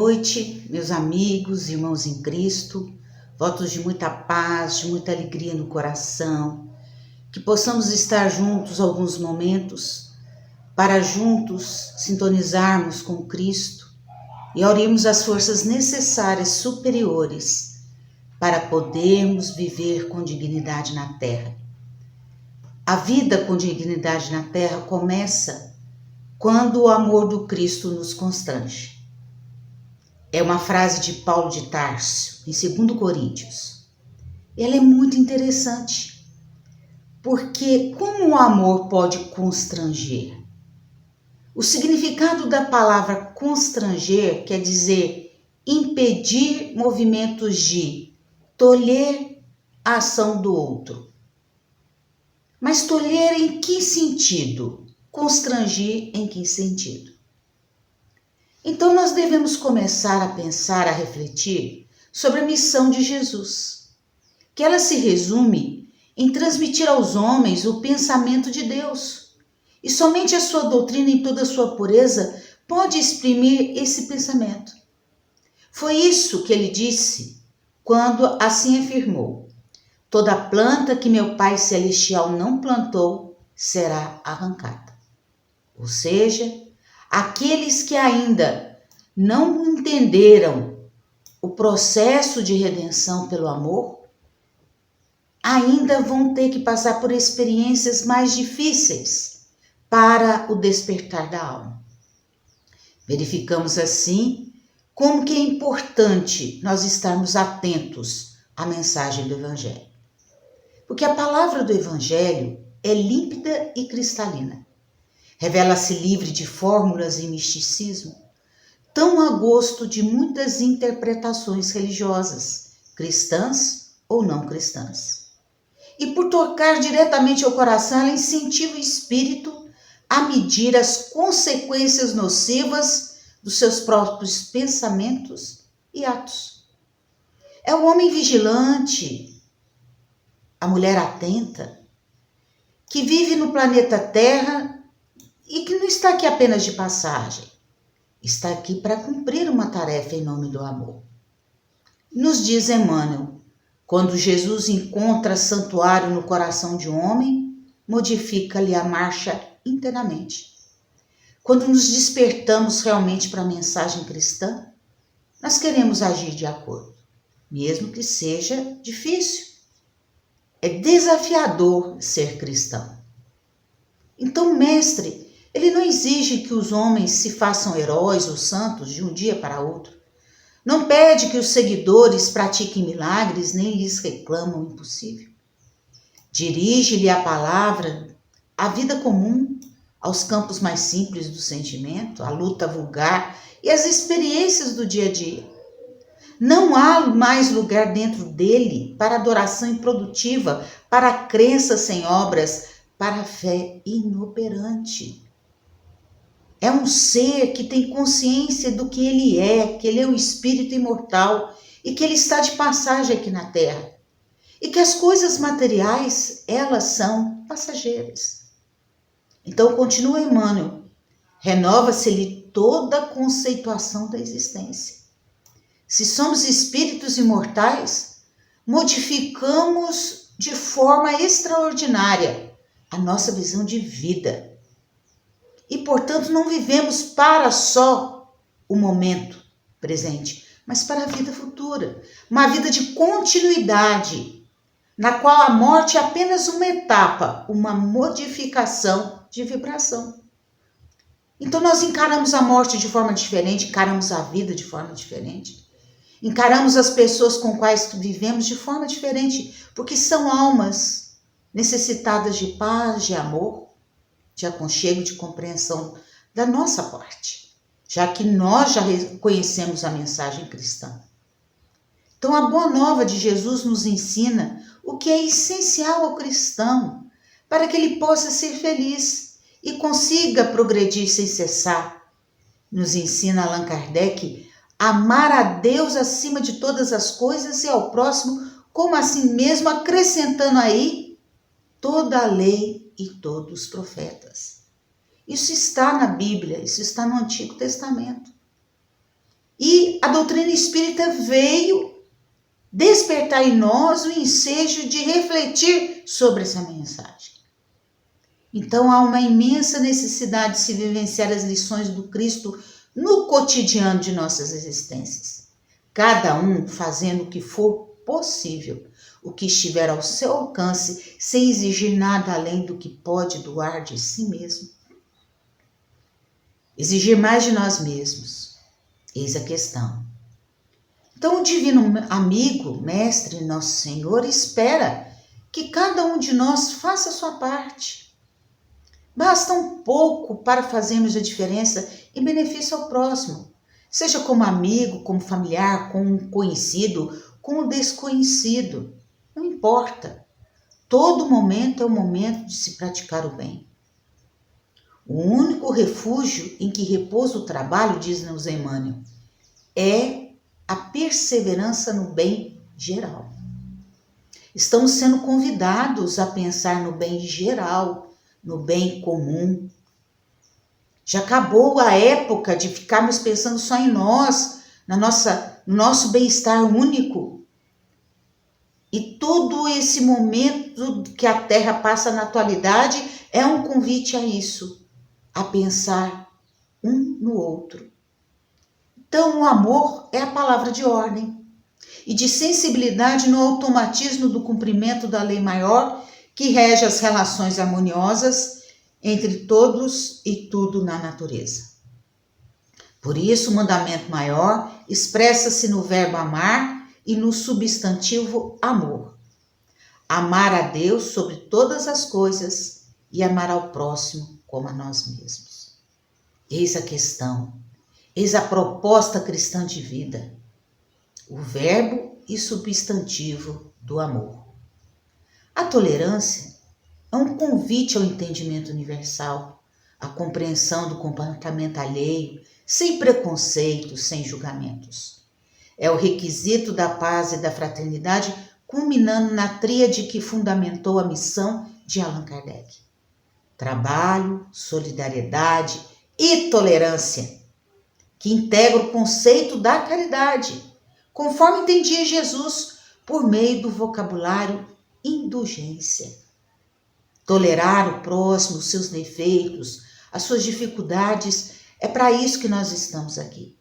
noite, meus amigos, irmãos em Cristo, votos de muita paz, de muita alegria no coração, que possamos estar juntos alguns momentos para juntos sintonizarmos com Cristo e aurirmos as forças necessárias superiores para podermos viver com dignidade na terra. A vida com dignidade na terra começa quando o amor do Cristo nos constrange. É uma frase de Paulo de Tarso, em 2 Coríntios. Ela é muito interessante, porque como o amor pode constranger? O significado da palavra constranger quer dizer impedir movimentos de tolher a ação do outro. Mas tolher em que sentido? Constranger em que sentido? Então nós devemos começar a pensar, a refletir sobre a missão de Jesus, que ela se resume em transmitir aos homens o pensamento de Deus. E somente a sua doutrina em toda a sua pureza pode exprimir esse pensamento. Foi isso que ele disse quando assim afirmou: toda planta que meu Pai Celestial não plantou será arrancada. Ou seja, aqueles que ainda não entenderam o processo de redenção pelo amor, ainda vão ter que passar por experiências mais difíceis para o despertar da alma. Verificamos assim como que é importante nós estarmos atentos à mensagem do Evangelho. Porque a palavra do Evangelho é límpida e cristalina. Revela-se livre de fórmulas e misticismo, tão a gosto de muitas interpretações religiosas, cristãs ou não cristãs. E por tocar diretamente ao coração, ela incentiva o espírito a medir as consequências nocivas dos seus próprios pensamentos e atos. É o homem vigilante, a mulher atenta, que vive no planeta Terra e que não está aqui apenas de passagem, está aqui para cumprir uma tarefa em nome do amor. Nos diz Emmanuel, quando Jesus encontra santuário no coração de um homem, modifica-lhe a marcha inteiramente. Quando nos despertamos realmente para a mensagem cristã, nós queremos agir de acordo, mesmo que seja difícil. É desafiador ser cristão. Então, mestre, ele não exige que os homens se façam heróis ou santos de um dia para outro. Não pede que os seguidores pratiquem milagres, nem lhes reclamam o impossível. Dirige-lhe a palavra à vida comum, aos campos mais simples do sentimento, à luta vulgar e às experiências do dia a dia. Não há mais lugar dentro dele para adoração improdutiva, para crença sem obras, para fé inoperante. É um ser que tem consciência do que ele é um espírito imortal e que ele está de passagem aqui na Terra. E que as coisas materiais, elas são passageiras. Então, continua Emmanuel, renova-se-lhe toda a conceituação da existência. Se somos espíritos imortais, modificamos de forma extraordinária a nossa visão de vida. E, portanto, não vivemos para só o momento presente, mas para a vida futura. Uma vida de continuidade, na qual a morte é apenas uma etapa, uma modificação de vibração. Então, nós encaramos a morte de forma diferente, encaramos a vida de forma diferente. Encaramos as pessoas com quais vivemos de forma diferente, porque são almas necessitadas de paz, de amor, de aconchego, de compreensão da nossa parte, já que nós já conhecemos a mensagem cristã. Então, a boa nova de Jesus nos ensina o que é essencial ao cristão, para que ele possa ser feliz e consiga progredir sem cessar. Nos ensina Allan Kardec a amar a Deus acima de todas as coisas e ao próximo, como assim mesmo, acrescentando aí toda a lei e todos os profetas. Isso está na Bíblia, isso está no Antigo Testamento. E a doutrina espírita veio despertar em nós o ensejo de refletir sobre essa mensagem. Então há uma imensa necessidade de se vivenciar as lições do Cristo no cotidiano de nossas existências. Cada um fazendo o que for possível, o que estiver ao seu alcance, sem exigir nada além do que pode doar de si mesmo. Exigir mais de nós mesmos, eis a questão. Então o divino amigo, mestre, nosso Senhor, espera que cada um de nós faça a sua parte. Basta um pouco para fazermos a diferença em benefício ao próximo, seja como amigo, como familiar, como conhecido, como desconhecido. Não importa. Todo momento é o momento de se praticar o bem. O único refúgio em que repousa o trabalho, diz-nos Emmanuel, é a perseverança no bem geral. Estamos sendo convidados a pensar no bem geral, no bem comum. Já acabou a época de ficarmos pensando só em nós, no nosso bem-estar único. E todo esse momento que a Terra passa na atualidade é um convite a isso, a pensar um no outro. Então, o amor é a palavra de ordem e de sensibilidade no automatismo do cumprimento da lei maior que rege as relações harmoniosas entre todos e tudo na natureza. Por isso, o mandamento maior expressa-se no verbo amar e no substantivo amor. Amar a Deus sobre todas as coisas e amar ao próximo como a nós mesmos. Eis a questão, eis a proposta cristã de vida, o verbo e substantivo do amor. A tolerância é um convite ao entendimento universal, à compreensão do comportamento alheio, sem preconceitos, sem julgamentos. É o requisito da paz e da fraternidade, culminando na tríade que fundamentou a missão de Allan Kardec. Trabalho, solidariedade e tolerância, que integra o conceito da caridade, conforme entendia Jesus por meio do vocabulário indulgência. Tolerar o próximo, os seus defeitos, as suas dificuldades, é para isso que nós estamos aqui.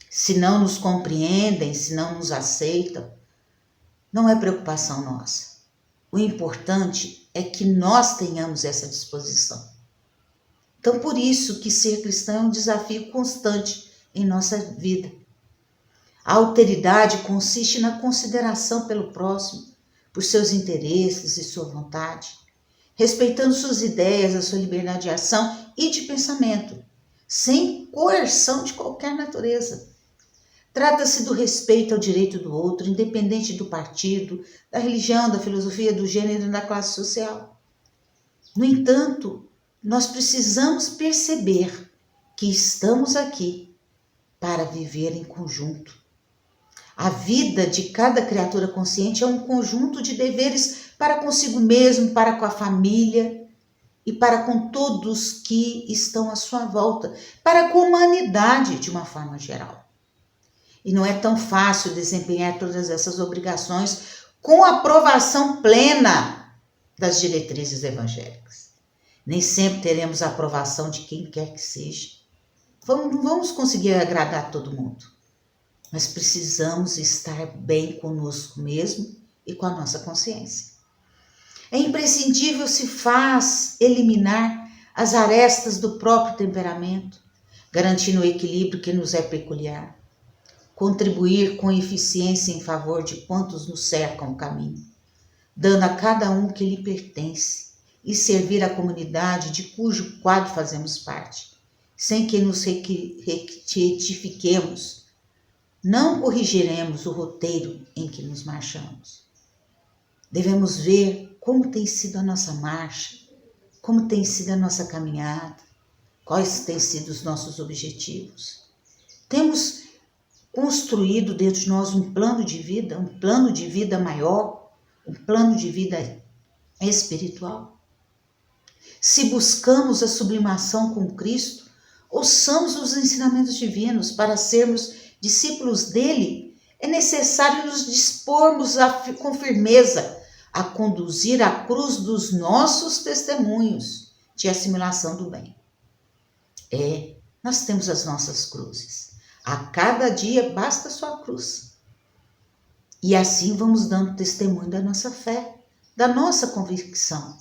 Se não nos compreendem, se não nos aceitam, não é preocupação nossa. O importante é que nós tenhamos essa disposição. Então, por isso que ser cristão é um desafio constante em nossa vida. A alteridade consiste na consideração pelo próximo, por seus interesses e sua vontade, respeitando suas ideias, a sua liberdade de ação e de pensamento, sem coerção de qualquer natureza. Trata-se do respeito ao direito do outro, independente do partido, da religião, da filosofia, do gênero e da classe social. No entanto, nós precisamos perceber que estamos aqui para viver em conjunto. A vida de cada criatura consciente é um conjunto de deveres para consigo mesmo, para com a família e para com todos que estão à sua volta, para com a humanidade de uma forma geral. E não é tão fácil desempenhar todas essas obrigações com a aprovação plena das diretrizes evangélicas. Nem sempre teremos a aprovação de quem quer que seja. Não vamos conseguir agradar todo mundo, mas precisamos estar bem conosco mesmo e com a nossa consciência. É imprescindível se faz eliminar as arestas do próprio temperamento, garantindo o equilíbrio que nos é peculiar. Contribuir com eficiência em favor de quantos nos cercam o caminho, dando a cada um o que lhe pertence, e servir a comunidade de cujo quadro fazemos parte, sem que nos retifiquemos, não corrigiremos o roteiro em que nos marchamos. Devemos ver como tem sido a nossa marcha, como tem sido a nossa caminhada, quais têm sido os nossos objetivos. Temos construído dentro de nós um plano de vida maior, um plano de vida espiritual. Se buscamos a sublimação com Cristo, ouçamos os ensinamentos divinos para sermos discípulos dele, é necessário nos dispormos com firmeza a conduzir a cruz dos nossos testemunhos de assimilação do bem. Nós temos as nossas cruzes. A cada dia basta a sua cruz. E assim vamos dando testemunho da nossa fé, da nossa convicção.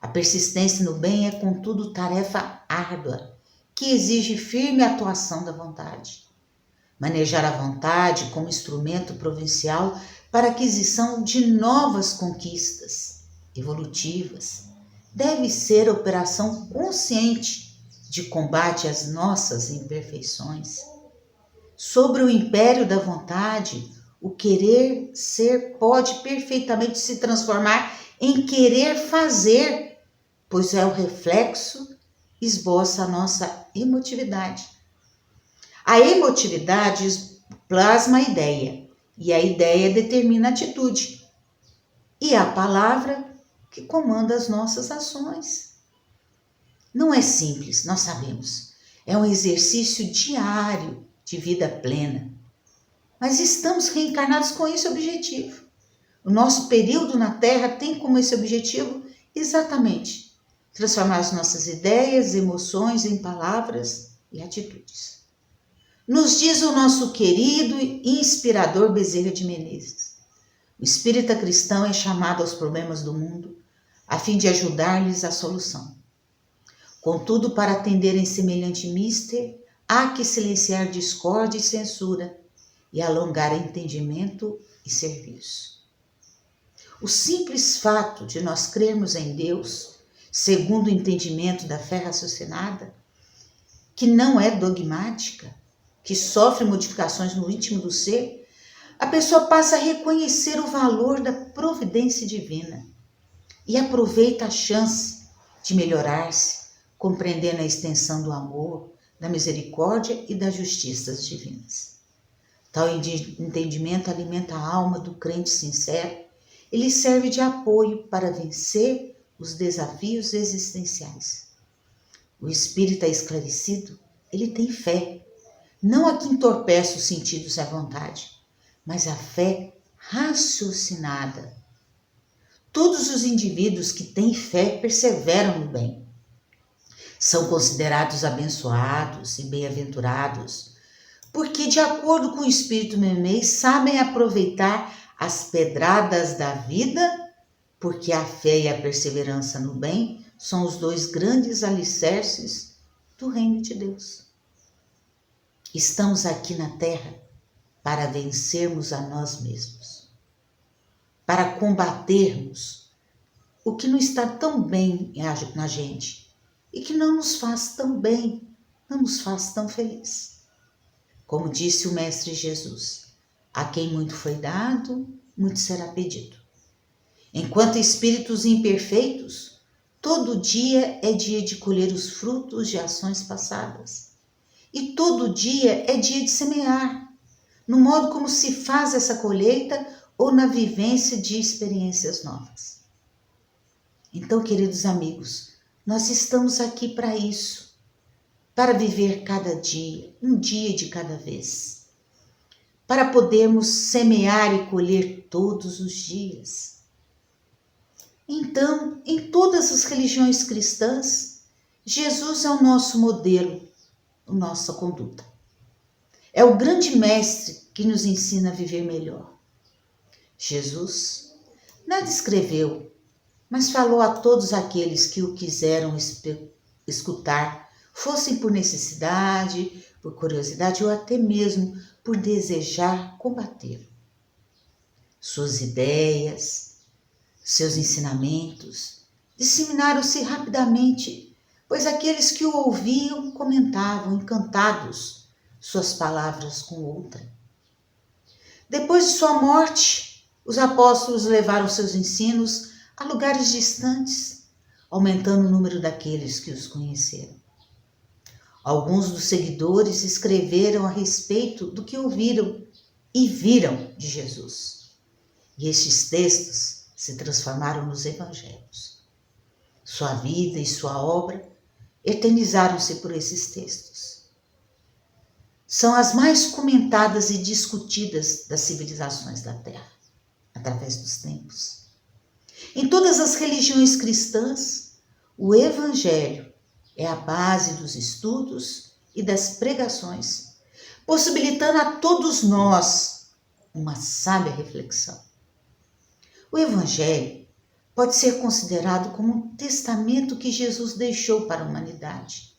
A persistência no bem é, contudo, tarefa árdua, que exige firme atuação da vontade. Manejar a vontade como instrumento providencial para a aquisição de novas conquistas evolutivas deve ser operação consciente de combate às nossas imperfeições. Sobre o império da vontade, o querer ser pode perfeitamente se transformar em querer fazer, pois é o reflexo, esboça a nossa emotividade. A emotividade plasma a ideia, e a ideia determina a atitude. E a palavra que comanda as nossas ações. Não é simples, nós sabemos. É um exercício diário de vida plena. Mas estamos reencarnados com esse objetivo. O nosso período na Terra tem como esse objetivo exatamente transformar as nossas ideias, emoções em palavras e atitudes. Nos diz o nosso querido e inspirador Bezerra de Menezes. O espírita cristão é chamado aos problemas do mundo a fim de ajudar-lhes a solução. Contudo, para atenderem semelhante mister, há que silenciar discórdia e censura e alongar entendimento e serviço. O simples fato de nós crermos em Deus, segundo o entendimento da fé raciocinada, que não é dogmática, que sofre modificações no íntimo do ser, a pessoa passa a reconhecer o valor da providência divina e aproveita a chance de melhorar-se, compreendendo a extensão do amor, da misericórdia e das justiças divinas. Tal entendimento alimenta a alma do crente sincero e lhe serve de apoio para vencer os desafios existenciais. O espírita esclarecido, ele tem fé, não a que entorpece os sentidos e a vontade, mas a fé raciocinada. Todos os indivíduos que têm fé perseveram no bem. São considerados abençoados e bem-aventurados, porque, de acordo com o Espírito Memês, sabem aproveitar as pedradas da vida, porque a fé e a perseverança no bem são os dois grandes alicerces do reino de Deus. Estamos aqui na Terra para vencermos a nós mesmos, para combatermos o que não está tão bem na gente e que não nos faz tão bem, não nos faz tão feliz. Como disse o Mestre Jesus, a quem muito foi dado, muito será pedido. Enquanto espíritos imperfeitos, todo dia é dia de colher os frutos de ações passadas. E todo dia é dia de semear, no modo como se faz essa colheita ou na vivência de experiências novas. Então, queridos amigos, nós estamos aqui para isso, para viver cada dia, um dia de cada vez, para podermos semear e colher todos os dias. Então, em todas as religiões cristãs, Jesus é o nosso modelo, a nossa conduta. É o grande mestre que nos ensina a viver melhor. Jesus nada escreveu, mas falou a todos aqueles que o quiseram escutar, fossem por necessidade, por curiosidade ou até mesmo por desejar combater. Suas ideias, seus ensinamentos disseminaram-se rapidamente, pois aqueles que o ouviam comentavam, encantados, suas palavras com outra. Depois de sua morte, os apóstolos levaram seus ensinos a lugares distantes, aumentando o número daqueles que os conheceram. Alguns dos seguidores escreveram a respeito do que ouviram e viram de Jesus. E estes textos se transformaram nos evangelhos. Sua vida e sua obra eternizaram-se por esses textos. são as mais comentadas e discutidas das civilizações da Terra, através dos tempos. Em todas as religiões cristãs, o Evangelho é a base dos estudos e das pregações, possibilitando a todos nós uma sábia reflexão. O Evangelho pode ser considerado como um testamento que Jesus deixou para a humanidade,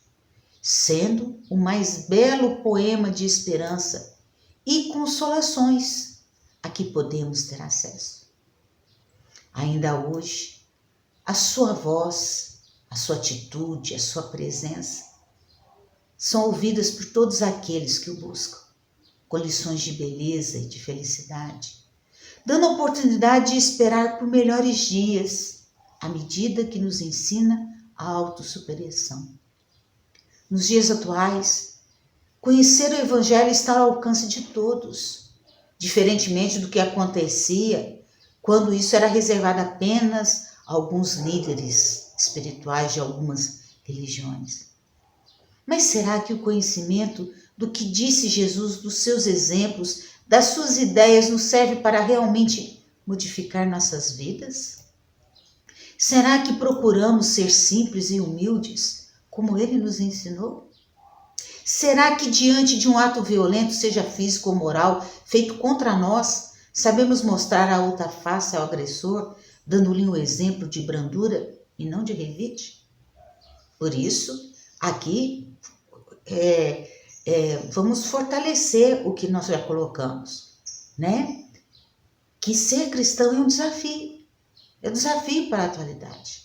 sendo o mais belo poema de esperança e consolações a que podemos ter acesso. Ainda hoje, a sua voz, a sua atitude, a sua presença são ouvidas por todos aqueles que o buscam, com lições de beleza e de felicidade, dando a oportunidade de esperar por melhores dias, à medida que nos ensina a autossuperação. Nos dias atuais, conhecer o Evangelho está ao alcance de todos, diferentemente do que acontecia quando isso era reservado apenas a alguns líderes espirituais de algumas religiões. Mas será que o conhecimento do que disse Jesus, dos seus exemplos, das suas ideias, nos serve para realmente modificar nossas vidas? Será que procuramos ser simples e humildes, como ele nos ensinou? Será que diante de um ato violento, seja físico ou moral, feito contra nós, sabemos mostrar a outra face ao agressor, dando-lhe um exemplo de brandura e não de revide? Por isso, aqui vamos fortalecer o que nós já colocamos, né? Que ser cristão é um desafio para a atualidade.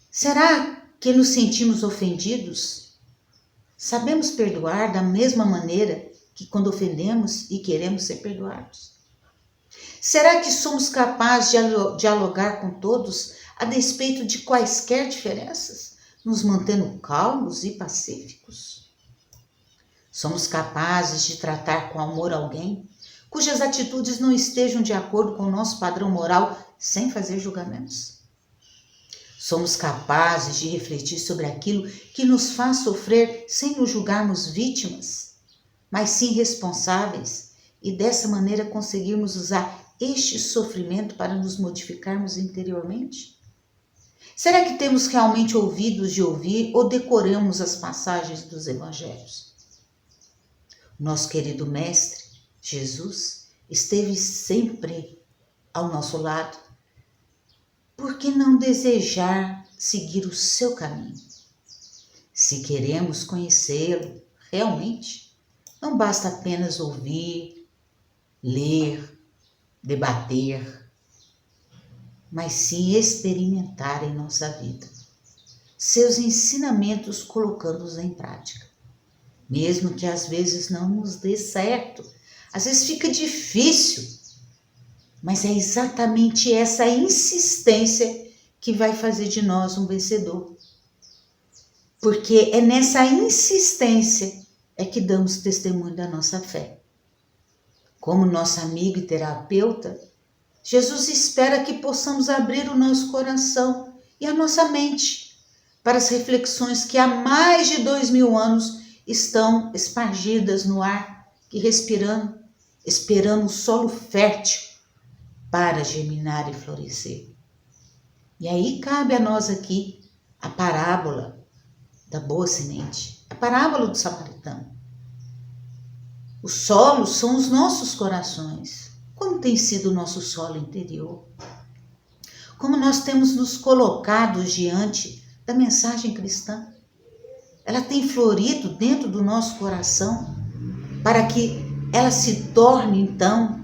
Será que nos sentimos ofendidos? Sabemos perdoar da mesma maneira que quando ofendemos e queremos ser perdoados? Será que somos capazes de dialogar com todos a despeito de quaisquer diferenças, nos mantendo calmos e pacíficos? Somos capazes de tratar com amor alguém cujas atitudes não estejam de acordo com o nosso padrão moral sem fazer julgamentos? Somos capazes de refletir sobre aquilo que nos faz sofrer sem nos julgarmos vítimas, mas sim responsáveis, e dessa maneira conseguirmos usar este sofrimento para nos modificarmos interiormente? Será que temos realmente ouvidos de ouvir ou decoramos as passagens dos evangelhos? Nosso querido Mestre, Jesus, esteve sempre ao nosso lado. Por que não desejar seguir o seu caminho? Se queremos conhecê-lo realmente, não basta apenas ouvir, ler, debater, mas sim experimentar em nossa vida seus ensinamentos, colocando-os em prática. Mesmo que às vezes não nos dê certo, às vezes fica difícil, mas é exatamente essa insistência que vai fazer de nós um vencedor. Porque é nessa insistência que damos testemunho da nossa fé. Como nosso amigo e terapeuta, Jesus espera que possamos abrir o nosso coração e a nossa mente para as reflexões que há mais de 2000 anos estão espargidas no ar e respirando, esperando o solo fértil para germinar e florescer. E aí cabe a nós aqui a parábola da boa semente, a parábola do samaritano. Os solos são os nossos corações. Como tem sido o nosso solo interior? Como nós temos nos colocado diante da mensagem cristã? Ela tem florido dentro do nosso coração para que ela se torne, então,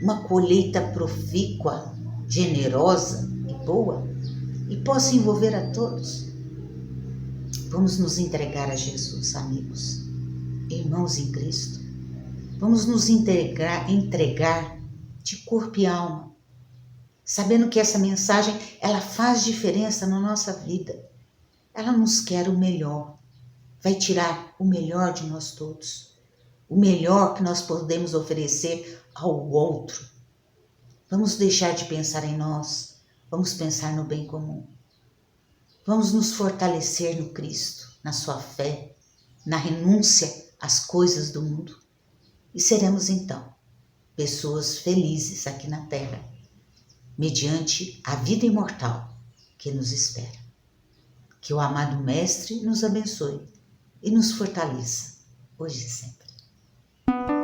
uma colheita profícua, generosa e boa e possa envolver a todos. Vamos nos entregar a Jesus, amigos, irmãos em Cristo. Vamos nos entregar de corpo e alma, sabendo que essa mensagem ela faz diferença na nossa vida. Ela nos quer o melhor, vai tirar o melhor de nós todos, o melhor que nós podemos oferecer ao outro. Vamos deixar de pensar em nós, vamos pensar no bem comum. Vamos nos fortalecer no Cristo, na sua fé, na renúncia as coisas do mundo e seremos então pessoas felizes aqui na Terra, mediante a vida imortal que nos espera. Que o amado Mestre nos abençoe e nos fortaleça, hoje e sempre.